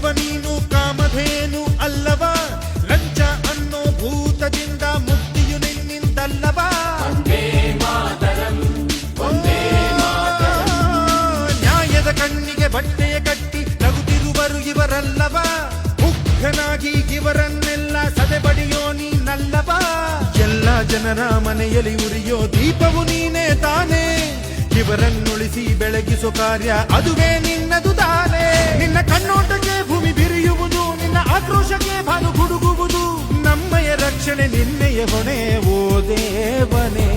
ಕಟ್ಟುವ ನೀನು ಕಾಮಧೇನು ಅಲ್ಲವ, ಲಂಚ ಅನ್ನೋ ಭೂತದಿಂದ ಮುಕ್ತಿಯು ನಿನ್ನಿಂದಲ್ಲವ. ನ್ಯಾಯದ ಕಣ್ಣಿಗೆ ಬಟ್ಟೆಯ ಕಟ್ಟಿ ನಗುತ್ತಿರುವರು ಇವರಲ್ಲವ, ಮುಖ್ಯನಾಗಿ ಇವರನ್ನೆಲ್ಲ ಸದೆಬಡಿಯೋ ನೀನಲ್ಲವ. ಎಲ್ಲ ಜನರ ಮನೆಯಲ್ಲಿ ಉರಿಯೋ ದೀಪವು ನೀನೇ ತಾನೇ, ಇವರನ್ನುಳಿಸಿ ಬೆಳಗಿಸೋ ಕಾರ್ಯ ಅದುವೇ ನಿನ್ನದು ತಾನೇ. ನಿನ್ನ ಕಣ್ಣೋಟಕ್ಕೆ ಭೂಮಿ ಬಿರಿಯುವುದು, ನಿನ್ನ ಆಕ್ರೋಶಕ್ಕೆ ಭಾನು ಗುಡುಗುವುದು, ನಮ್ಮಯ ರಕ್ಷಣೆ ನಿನ್ನೆಯ ಹೊಣೆ ಓ ದೇವನೇ.